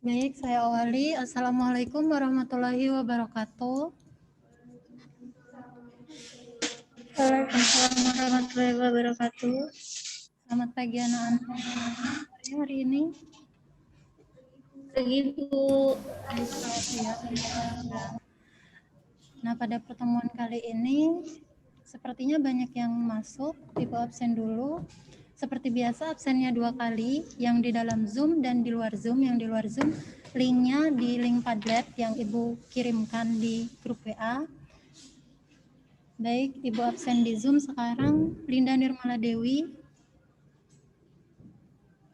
Baik, saya awali. Assalamualaikum warahmatullahi wabarakatuh. Waalaikumsalam warahmatullahi wabarakatuh. Selamat pagi anak-anak. Hari ini Pagi Bu. ya. Nah, pada pertemuan kali ini sepertinya banyak yang masuk. Ibu absen dulu. Seperti biasa absennya 2 kali, yang di dalam Zoom dan di luar Zoom. Yang di luar Zoom linknya di link Padlet yang Ibu kirimkan di grup WA. Baik, Ibu absen di Zoom sekarang. Linda Nirmala Dewi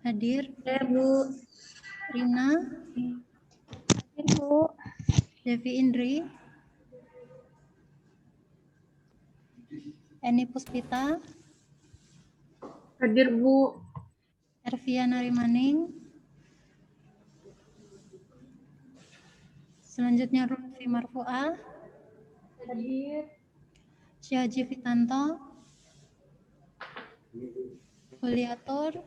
hadir. Ya Bu. Rina Hadir Bu. Devi Indri, Eni Puspita, Hadir Bu. Ervia Narimaning, selanjutnya Lutfi Marfuah, Hadir. Syaji Fitanto, Kuliatur,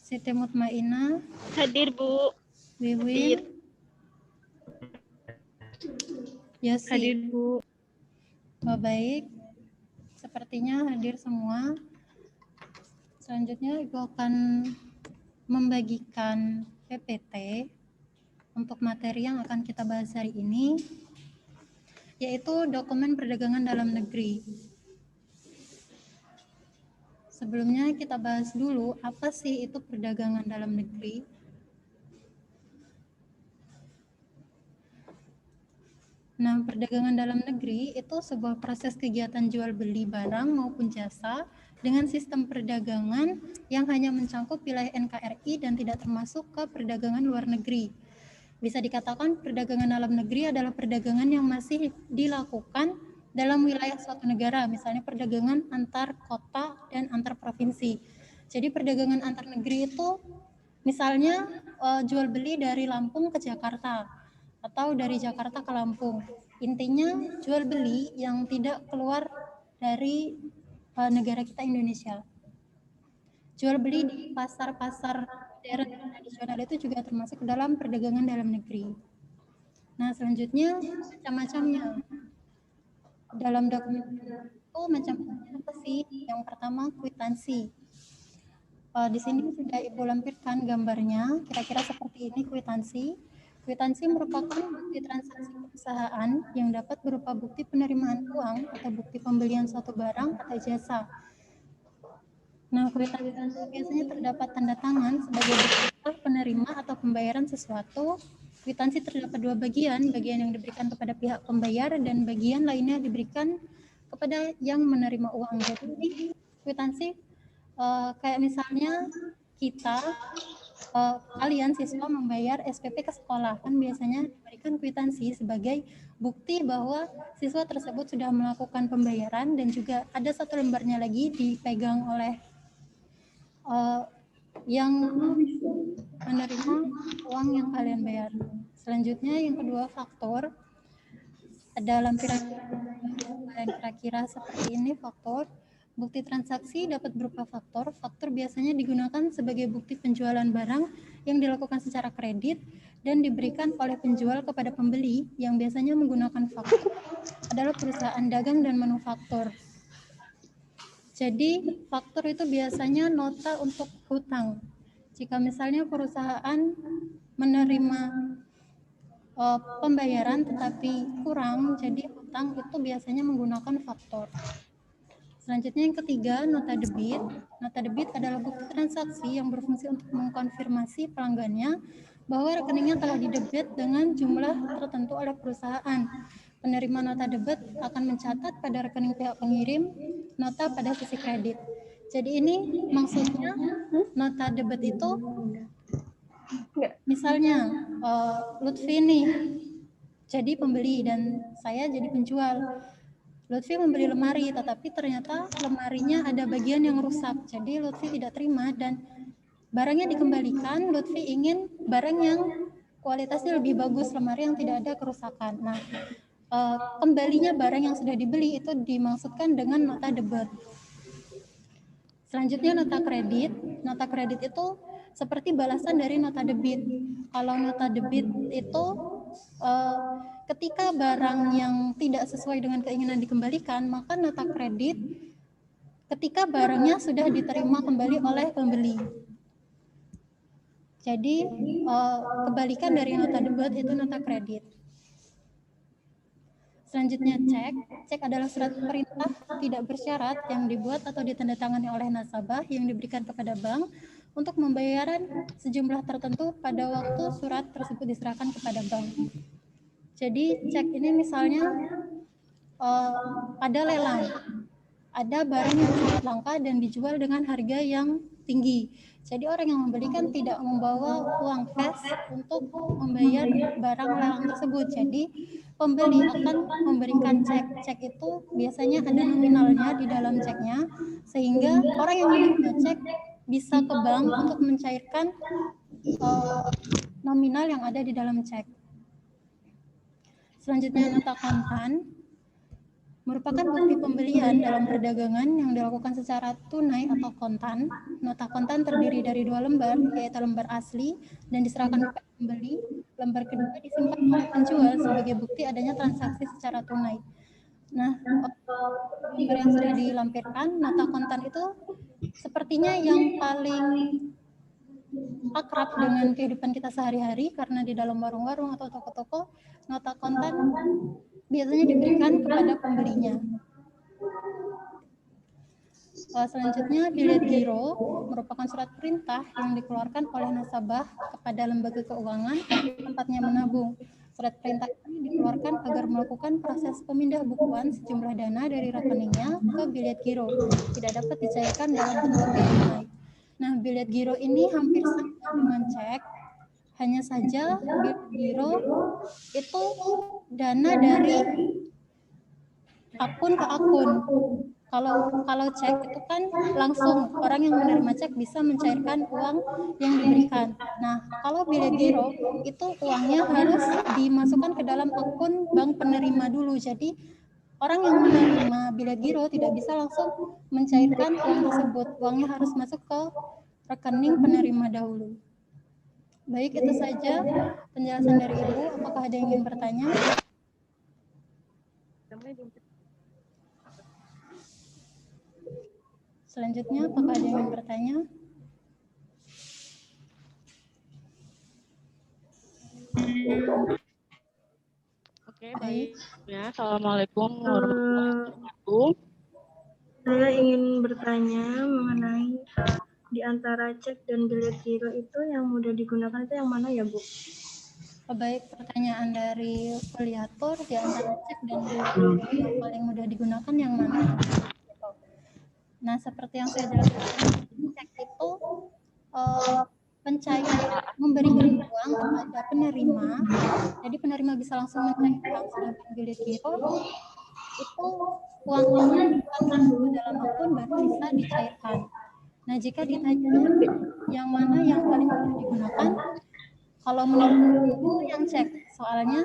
Siti Mutmaina, Hadir Bu. Wiwin, Yosi. Hadir Bu. Oh, baik, sepertinya hadir semua. Selanjutnya Ibu akan membagikan PPT untuk materi yang akan kita bahas hari ini, yaitu dokumen perdagangan dalam negeri. Sebelumnya kita bahas dulu apa sih itu perdagangan dalam negeri. Nah, perdagangan dalam negeri itu sebuah proses kegiatan jual beli barang maupun jasa dengan sistem perdagangan yang hanya mencakup wilayah NKRI dan tidak termasuk ke perdagangan luar negeri. Bisa dikatakan perdagangan dalam negeri adalah perdagangan yang masih dilakukan dalam wilayah suatu negara, misalnya perdagangan antar kota dan antar provinsi. Jadi perdagangan antar negeri itu misalnya jual beli dari Lampung ke Jakarta atau dari Jakarta ke Lampung. Intinya jual beli yang tidak keluar dari negara kita Indonesia. Jual beli di pasar-pasar daerah tradisional itu juga termasuk dalam perdagangan dalam negeri. Nah, selanjutnya macam-macamnya. Dalam dokumen itu macam-macam apa sih? Yang pertama kwitansi. Di sini sudah Ibu lampirkan gambarnya, kira-kira seperti ini kwitansi. Kwitansi merupakan bukti transaksi perusahaan yang dapat berupa bukti penerimaan uang atau bukti pembelian suatu barang atau jasa. Nah, kwitansi itu biasanya terdapat tanda tangan sebagai bukti penerima atau pembayaran sesuatu. Kwitansi terdapat 2 bagian, bagian yang diberikan kepada pihak pembayar dan bagian lainnya diberikan kepada yang menerima uang. Jadi kwitansi kayak misalnya kita kalian siswa membayar SPP ke sekolah, kan biasanya diberikan kwitansi sebagai bukti bahwa siswa tersebut sudah melakukan pembayaran, dan juga ada satu lembarnya lagi dipegang oleh yang menerima uang yang kalian bayar. Selanjutnya yang kedua faktor. Ada lampiran dan kira-kira seperti ini faktor. Bukti transaksi dapat berupa faktor. Faktor biasanya digunakan sebagai bukti penjualan barang yang dilakukan secara kredit dan diberikan oleh penjual kepada pembeli, yang biasanya menggunakan faktor adalah perusahaan dagang dan manufaktur. Jadi faktor itu biasanya nota untuk hutang. Jika misalnya perusahaan menerima pembayaran tetapi kurang, jadi hutang itu biasanya menggunakan faktor. Selanjutnya yang ketiga, nota debit. Nota debit adalah bukti transaksi yang berfungsi untuk mengkonfirmasi pelanggannya bahwa rekeningnya telah didebit dengan jumlah tertentu oleh perusahaan. Penerima nota debit akan mencatat pada rekening pihak pengirim nota pada sisi kredit. Jadi ini maksudnya nota debit itu misalnya Lutfi nih jadi pembeli dan saya jadi penjual. Lutfi membeli lemari, tetapi ternyata lemarinya ada bagian yang rusak. Jadi Lutfi tidak terima dan barangnya dikembalikan. Lutfi ingin barang yang kualitasnya lebih bagus, lemari yang tidak ada kerusakan. Nah, kembalinya barang yang sudah dibeli itu dimaksudkan dengan nota debit. Selanjutnya nota kredit. Nota kredit itu seperti balasan dari nota debit. Kalau nota debit itu ketika barang yang tidak sesuai dengan keinginan dikembalikan, maka nota kredit ketika barangnya sudah diterima kembali oleh pembeli. Jadi kebalikan dari nota debit itu nota kredit. Selanjutnya cek adalah surat perintah tidak bersyarat yang dibuat atau ditandatangani oleh nasabah yang diberikan kepada bank untuk pembayaran sejumlah tertentu pada waktu surat tersebut diserahkan kepada bank. Jadi cek ini misalnya ada lelang, ada barang yang sangat langka dan dijual dengan harga yang tinggi. Jadi orang yang membelikan tidak membawa uang cash untuk membayar barang lelang tersebut. Jadi pembeli akan memberikan cek. Cek itu biasanya ada nominalnya di dalam ceknya, sehingga orang yang menerima cek bisa ke bank untuk mencairkan nominal yang ada di dalam cek. Selanjutnya nota kontan merupakan bukti pembelian dalam perdagangan yang dilakukan secara tunai atau kontan. Nota kontan terdiri dari 2 lembar, yaitu lembar asli dan diserahkan kepada pembeli. Lembar kedua disimpan oleh penjual sebagai bukti adanya transaksi secara tunai. Nah, lembar yang sudah dilampirkan, nota kontan itu sepertinya yang paling akrab dengan kehidupan kita sehari-hari, karena di dalam warung-warung atau toko-toko, nota kontan biasanya diberikan kepada pembelinya. Selanjutnya, bilet giro merupakan surat perintah yang dikeluarkan oleh nasabah kepada lembaga keuangan tempatnya menabung. Surat perintah ini dikeluarkan agar melakukan proses pemindah bukuan sejumlah dana dari rekeningnya ke bilet giro, tidak dapat dicairkan dalam bentuk tunai. Nah, bilet giro ini hampir sama dengan cek, hanya saja bilet giro itu dana dari akun ke akun. Kalau cek itu kan langsung orang yang menerima cek bisa mencairkan uang yang diberikan. Nah, kalau bilet giro itu uangnya harus dimasukkan ke dalam akun bank penerima dulu. Jadi orang yang menerima bilet giro tidak bisa langsung mencairkan uang tersebut. Uangnya harus masuk ke rekening penerima dahulu. Baik, itu saja penjelasan dari Ibu. Apakah ada yang ingin bertanya? Selanjutnya, apakah ada yang ingin bertanya? Oke, baik. Ya, Assalamualaikum warahmatullahi wabarakatuh. Saya ingin bertanya mengenai di antara cek dan bilet giro itu yang mudah digunakan itu yang mana ya, Bu? Baik, pertanyaan dari kuliator, di antara cek dan bilet giro yang paling mudah digunakan yang mana? Nah, seperti yang saya jelaskan, cek itu pencairan memberikan uang kepada penerima, jadi penerima bisa langsung mencairkan, sedangkan bilet giro itu uangnya akan masuk ke dalam akun baru bisa dicairkan. Nah, jika ditanya yang mana yang paling mudah digunakan, kalau menurut yang cek, soalnya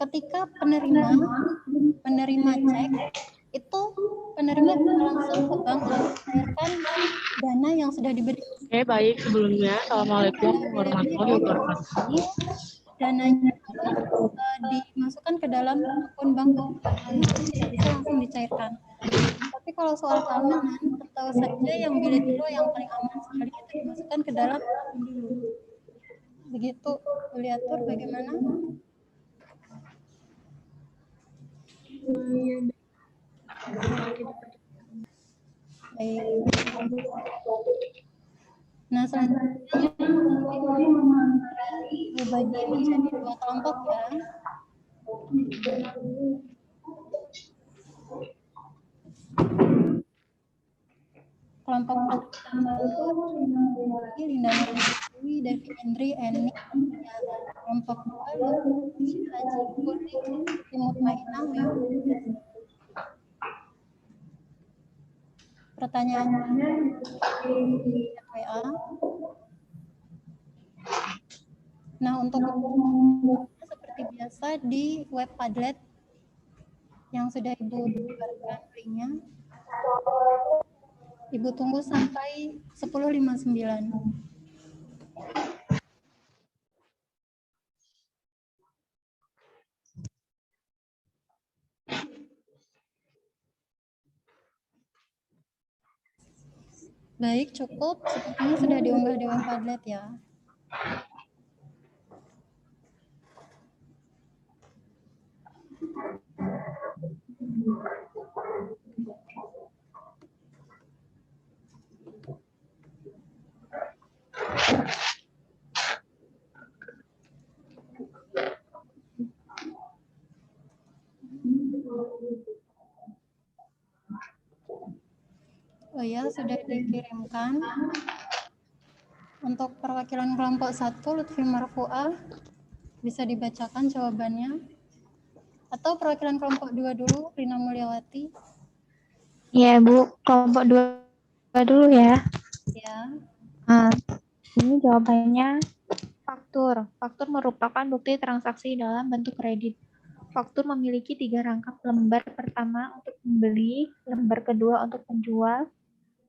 ketika penerima cek itu penerima bisa langsung ke bank untuk mencairkan dana yang sudah diberikan. Oke, baik. Sebelumnya, Assalamualaikum warahmatullahi wabarakatuh. Dananya dimasukkan ke dalam akun bank tidak bisa langsung dicairkan. Tapi kalau soal keamanan, tahu saja yang bilet giro yang paling aman sekali itu dimasukkan ke dalam akun dulu. Begitu, kuliator bagaimana? Baik. Nah, selanjutnya dibagi menjadi 2 kelompok ya. Kelompok pertama itu Linda Dewi, Devi Indri, Eni, ya. Kelompok 2 Lutfi, Haji Kulik, Timut Mainah, Pertanyaannya WA. Nah, untuk seperti biasa di web Padlet yang sudah Ibu sebarkan linknya. Ibu tunggu sampai 10.59. Baik, cukup. Sepertinya sudah diunggah di Padlet ya. Oh ya, sudah dikirimkan. Untuk perwakilan kelompok 1, Lutfi Marfuah, bisa dibacakan jawabannya. Atau perwakilan kelompok 2 dulu, Rina Mulyawati. Ya, Bu. Kelompok 2 dulu ya. Ya. Ini jawabannya faktur. Faktur merupakan bukti transaksi dalam bentuk kredit. Faktur memiliki 3 rangkap, lembar pertama untuk pembeli, lembar kedua untuk penjual,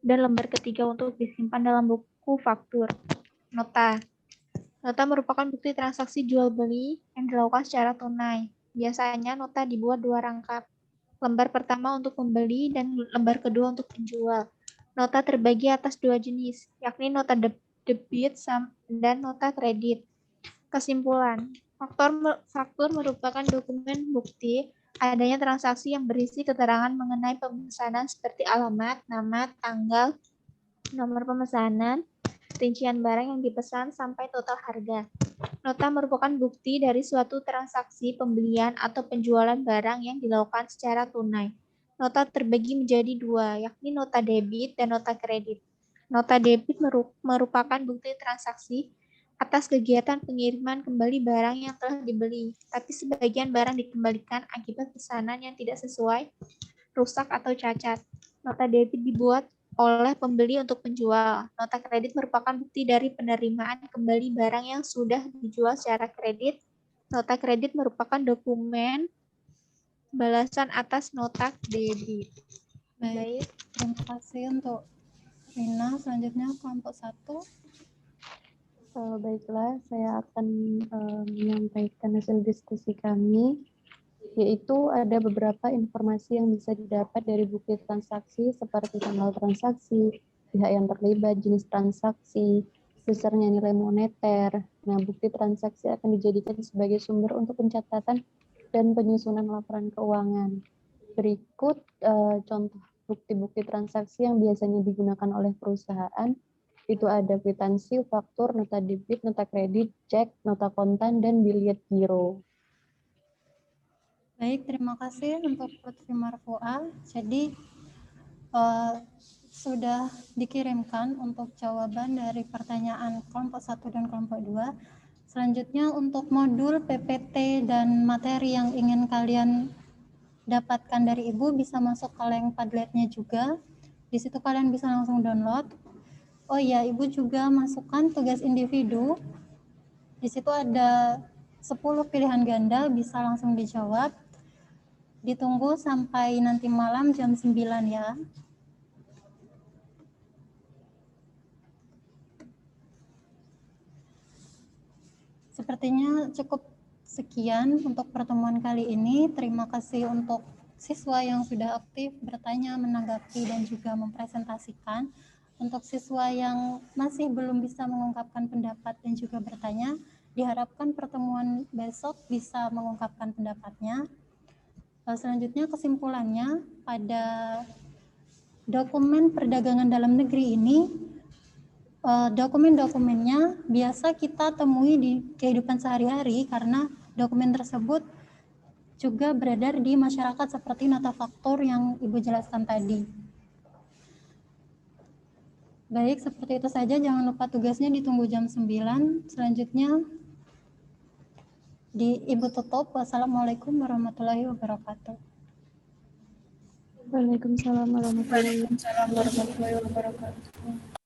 dan lembar ketiga untuk disimpan dalam buku faktur. Nota. Nota merupakan bukti transaksi jual beli yang dilakukan secara tunai. Biasanya nota dibuat 2 rangkap. Lembar pertama untuk pembeli dan lembar kedua untuk penjual. Nota terbagi atas 2 jenis, yakni nota debit dan nota kredit. Kesimpulan, faktur merupakan dokumen bukti adanya transaksi yang berisi keterangan mengenai pemesanan seperti alamat, nama, tanggal, nomor pemesanan, rincian barang yang dipesan, sampai total harga. Nota merupakan bukti dari suatu transaksi pembelian atau penjualan barang yang dilakukan secara tunai. Nota terbagi menjadi 2, yakni nota debit dan nota kredit. Nota debit merupakan bukti transaksi atas kegiatan pengiriman kembali barang yang telah dibeli, tapi sebagian barang dikembalikan akibat pesanan yang tidak sesuai, rusak, atau cacat. Nota debit dibuat oleh pembeli untuk penjual. Nota kredit merupakan bukti dari penerimaan kembali barang yang sudah dijual secara kredit. Nota kredit merupakan dokumen balasan atas nota debit. Baik, terima kasih untuk Rina. Selanjutnya kelompok 1. Baiklah, saya akan menyampaikan hasil diskusi kami, yaitu ada beberapa informasi yang bisa didapat dari bukti transaksi seperti tanggal transaksi, pihak yang terlibat, jenis transaksi, besarnya nilai moneter. Nah, bukti transaksi akan dijadikan sebagai sumber untuk pencatatan dan penyusunan laporan keuangan. Berikut contoh bukti-bukti transaksi yang biasanya digunakan oleh perusahaan. Itu ada kwitansi, faktur, nota debit, nota kredit, cek, nota kontan, dan biliet giro. Baik, terima kasih untuk Lutfi Marfuah. Jadi sudah dikirimkan untuk jawaban dari pertanyaan kelompok 1 dan kelompok 2. Selanjutnya untuk modul PPT dan materi yang ingin kalian dapatkan dari Ibu bisa masuk ke link Padletnya juga. Di situ kalian bisa langsung download. Oh iya, Ibu juga masukkan tugas individu. Di situ ada 10 pilihan ganda, bisa langsung dijawab. Ditunggu sampai nanti malam jam 9 ya. Sepertinya cukup sekian untuk pertemuan kali ini. Terima kasih untuk siswa yang sudah aktif bertanya, menanggapi, dan juga mempresentasikan. Untuk siswa yang masih belum bisa mengungkapkan pendapat dan juga bertanya, diharapkan pertemuan besok bisa mengungkapkan pendapatnya. Selanjutnya kesimpulannya, pada dokumen perdagangan dalam negeri ini, dokumen-dokumennya biasa kita temui di kehidupan sehari-hari karena dokumen tersebut juga beredar di masyarakat seperti nota faktur yang Ibu jelaskan tadi. Baik, seperti itu saja. Jangan lupa tugasnya ditunggu jam 9. Selanjutnya Ibu tutup. Wassalamualaikum warahmatullahi wabarakatuh. Waalaikumsalam warahmatullahi wabarakatuh.